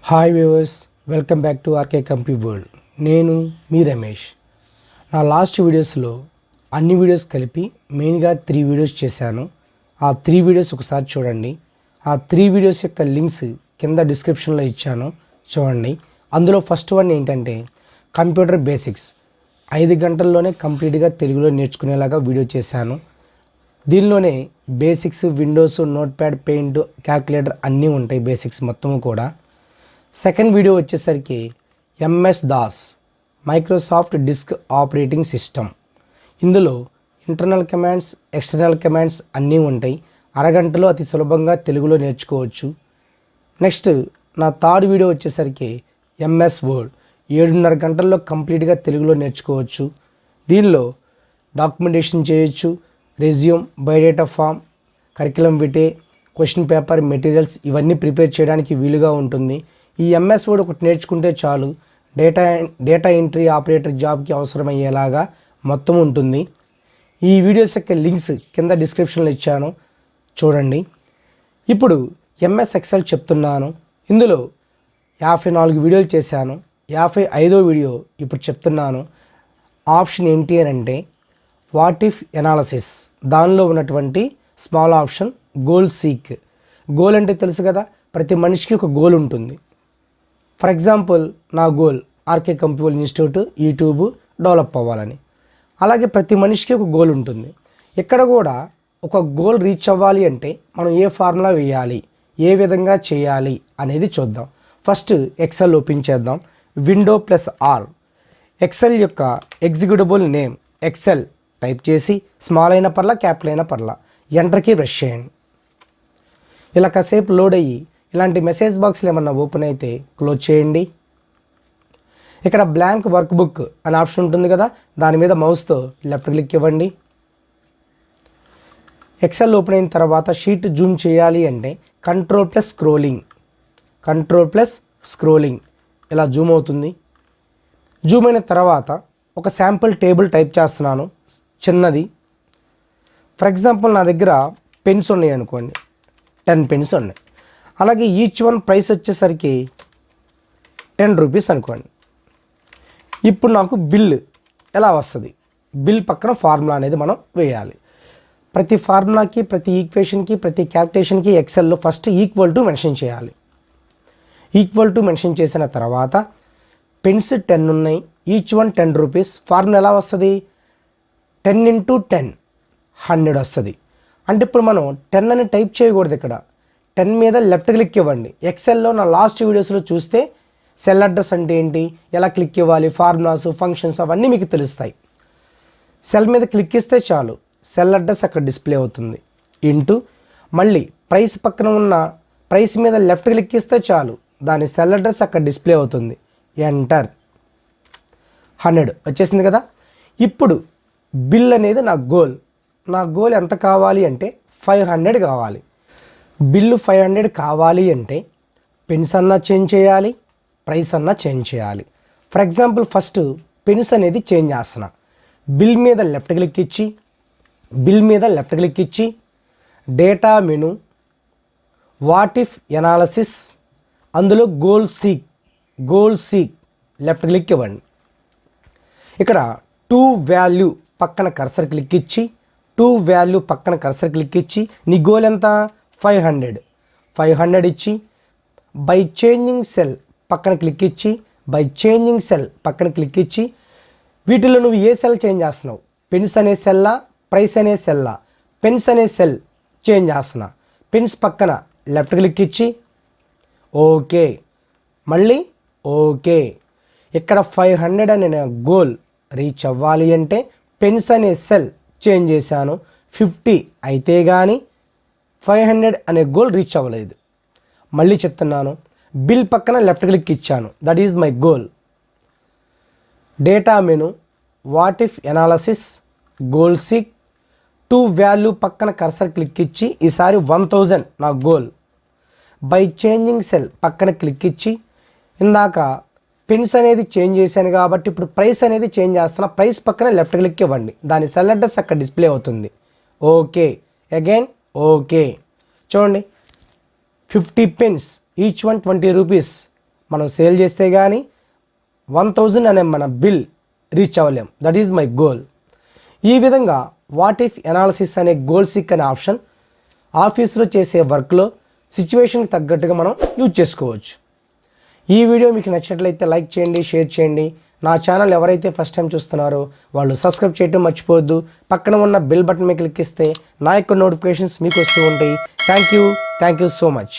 Hi viewers, welcome back to RK compy world. నేను మీ రమేష్. నా లాస్ట్ వీడియోస్లో అన్ని వీడియోస్ కలిపి మెయిన్గా 3 వీడియోస్ చేశాను. ఆ 3 వీడియోస్ ఒకసారి చూడండి. ఆ 3 వీడియోస్ యొక్క లింక్స్ కింద డిస్క్రిప్షన్లో ఇచ్చాను, చూడండి. అందులో ఫస్ట్ వన్ ఏంటంటే కంప్యూటర్ బేసిక్స్. 5 గంటల్లోనే కంప్లీట్గా తెలుగులో నేర్చుకునేలాగా వీడియో చేశాను. దీనిలోనే basics, Windows, notepad, paint, calculator అన్నీ ఉంటాయి, బేసిక్స్ మొత్తము కూడా. సెకండ్ వీడియో వచ్చేసరికి MS DOS Microsoft disk operating system. ఇందులో ఇంటర్నల్ కమాండ్స్, ఎక్స్టర్నల్ కమాండ్స్ అన్నీ ఉంటాయి. అరగంటలో అతి సులభంగా తెలుగులో నేర్చుకోవచ్చు. నెక్స్ట్ నా థర్డ్ వీడియో వచ్చేసరికి ఎంఎస్ వర్డ్. 7.5 గంటల్లో కంప్లీట్గా తెలుగులో నేర్చుకోవచ్చు. దీనిలో డాక్యుమెంటేషన్ చేయొచ్చు, resume, biodata form, curriculum vitae, question paper, materials ఇవన్నీ ప్రిపేర్ చేయడానికి వీలుగా ఉంటుంది. ఈ ఎంఎస్ వర్డ్ ఒకటి నేర్చుకుంటే చాలు, డేటా ఎంట్రీ ఆపరేటర్ జాబ్కి అవసరమయ్యేలాగా మొత్తం ఉంటుంది. ఈ వీడియోస్ యొక్క లింక్స్ కింద డిస్క్రిప్షన్లో ఇచ్చాను, చూడండి. ఇప్పుడు ఎంఎస్ ఎక్సెల్ చెప్తున్నాను. ఇందులో 54 వీడియోలు చేశాను. 55వ వీడియో ఇప్పుడు చెప్తున్నాను. ఆప్షన్ ఏంటి అని అంటే వాట్ ఇఫ్ ఎనాలసిస్. దానిలో ఉన్నటువంటి small option goal seek. Goal అంటే తెలుసు కదా, ప్రతి మనిషికి ఒక గోల్ ఉంటుంది. ఫర్ ఎగ్జాంపుల్ నా goal RK computer institute YouTube develop అవ్వాలని. అలాగే ప్రతి మనిషికి ఒక గోల్ ఉంటుంది. ఇక్కడ కూడా ఒక గోల్ రీచ్ అవ్వాలి అంటే మనం ఏ ఫార్ములా వేయాలి, ఏ విధంగా చేయాలి అనేది చూద్దాం. ఫస్ట్ ఎక్సెల్ ఓపెన్ చేద్దాం. Window +R. ఎక్సెల్ యొక్క ఎగ్జిక్యూటబుల్ నేమ్ ఎక్సెల్ టైప్ చేసి స్మాల్ అయిన పర్లా, క్యాపిటల్ అయిన పర్లా, ఎంటర్కి ప్రెస్ చేయండి. ఇలా కాసేపు లోడ్ అయ్యి ఇలాంటి మెసేజ్ బాక్స్లు ఏమన్నా ఓపెన్ అయితే క్లోజ్ చేయండి. ఇక్కడ బ్లాంక్ వర్క్ బుక్ అనే ఆప్షన్ ఉంటుంది కదా, దాని మీద మౌస్తో లెఫ్ట్ క్లిక్ ఇవ్వండి. ఎక్సెల్ ఓపెన్ అయిన తర్వాత షీట్ జూమ్ చేయాలి అంటే కంట్రోల్+స్క్రోలింగ్ ఇలా జూమ్ అవుతుంది. జూమ్ అయిన తర్వాత ఒక శాంపుల్ టేబుల్ టైప్ చేస్తున్నాను, చిన్నది. ఫర్ ఎగ్జాంపుల్ నా దగ్గర పెన్స్ ఉన్నాయి అనుకోండి, 10 పెన్స్ ఉన్నాయి. అలాగే ఈచ్ వన్ ప్రైస్ వచ్చేసరికి 10 రూపీస్ అనుకోండి. ఇప్పుడు నాకు బిల్ ఎలా వస్తుంది, బిల్ పక్కన ఫార్ములా అనేది మనం వేయాలి. ప్రతి ఫార్ములాకి, ప్రతి ఈక్వేషన్కి, ప్రతి క్యాల్కులేషన్కి ఎక్సెల్లో ఫస్ట్ ఈక్వల్ టు మెన్షన్ చేయాలి. ఈక్వల్ టు మెన్షన్ చేసిన తర్వాత పెన్స్ 10 ఉన్నాయి, ఈచ్ వన్ 10 రూపీస్. ఫార్ములా ఎలా వస్తుంది, 10 × 10 100 వస్తుంది. అంటే ఇప్పుడు మనం 10 అని టైప్ చేయకూడదు. ఇక్కడ 10 మీద లెఫ్ట్ క్లిక్ ఇవ్వండి. ఎక్సెల్లో నా లాస్ట్ వీడియోస్లో చూస్తే సెల్ అడ్రస్ అంటే ఏంటి, ఎలా క్లిక్ ఇవ్వాలి, ఫార్ములాస్, ఫంక్షన్స్ అవన్నీ మీకు తెలుస్తాయి. సెల్ మీద క్లిక్ ఇస్తే చాలు, సెల్ అడ్రస్ అక్కడ డిస్ప్లే అవుతుంది. ఇంటూ మళ్ళీ ప్రైస్ పక్కన ఉన్న ప్రైస్ మీద లెఫ్ట్ క్లిక్ ఇస్తే చాలు, దాని సెల్ అడ్రస్ అక్కడ డిస్ప్లే అవుతుంది. ఎంటర్. 100 వచ్చేసింది కదా. ఇప్పుడు బిల్ అనేది నా గోల్ ఎంత కావాలి అంటే 500 కావాలి. బిల్లు 500 కావాలి అంటే పెన్స్ అన్నా చేంజ్ చేయాలి, ప్రైస్ అన్నా చేంజ్ చేయాలి. ఫర్ ఎగ్జాంపుల్ ఫస్ట్ పెన్స్ అనేది చేంజ్ చేస్తున్నా. బిల్ మీద లెఫ్ట్ క్లిక్ ఇచ్చి data menu, what if analysis, అందులో గోల్ సీక్ లెఫ్ట్ క్లిక్ ఇవ్వండి. ఇక్కడ టు వాల్యూ పక్కన కర్సర్ క్లిక్ ఇచ్చి నీ గోల్ ఎంత 500 ఇచ్చి బై చేంజింగ్ సెల్ పక్కన క్లిక్ ఇచ్చి వీటిలో నువ్వు ఏ సెల్ చేంజ్ చేస్తున్నావు, పెన్స్ అనే సెల్లా, ప్రైస్ అనే సెల్లా. పెన్స్ అనే సెల్ చేంజ్ చేస్తున్నా. పెన్స్ పక్కన లెఫ్ట్ క్లిక్ ఇచ్చి ఓకే, మళ్ళీ ఓకే. ఇక్కడ 500 అనే గోల్ రీచ్ అవ్వాలి అంటే పెన్స్ అనే సెల్ చేంజ్ చేశాను. 50 అయితే కానీ 500 అనే గోల్ రీచ్ అవ్వలేదు. మళ్ళీ చెప్తున్నాను, బిల్ పక్కన లెఫ్ట్ క్లిక్ ఇచ్చాను, that is my goal. Data menu, what if analysis, goal seek, to value పక్కన కర్సర్ క్లిక్ ఇచ్చి ఈసారి 1000 నా గోల్. బై చేంజింగ్ సెల్ పక్కన క్లిక్ ఇచ్చి ఇందాక పెన్స్ అనేది చేంజ్ చేశాను కాబట్టి ఇప్పుడు ప్రైస్ అనేది చేంజ్ చేస్తున్నా. ప్రైస్ పక్కన లెఫ్ట్ క్లిక్ ఇవ్వండి, దాని సెల్ అడ్రస్ అక్కడ డిస్ప్లే అవుతుంది. Okay, again okay. చూడండి, 50 పెన్స్, ఈచ్ వన్ 20 రూపీస్. మనం సేల్ చేస్తే కానీ 1000 అనే మన బిల్ రీచ్ అవ్వలేం. That is my goal. ఈ విధంగా వాట్ ఇఫ్ ఎనాలిసిస్ అనే గోల్ సిక్ అనే ఆప్షన్ ఆఫీస్లో చేసే వర్క్లో సిచ్యువేషన్కి తగ్గట్టుగా మనం యూజ్ చేసుకోవచ్చు. ఈ వీడియో మీకు నచ్చినట్లయితే లైక్ చేయండి, షేర్ చేయండి. నా ఛానల్ ఎవరైతే ఫస్ట్ టైం చూస్తున్నారో వాళ్ళు సబ్స్క్రైబ్ చేయడం మర్చిపోవద్దు. పక్కన ఉన్న బెల్ బటన్ మీద క్లిక్ చేస్తే నా యొక్క నోటిఫికేషన్స్ మీకు వస్తూ ఉంటాయి. Thank you so much.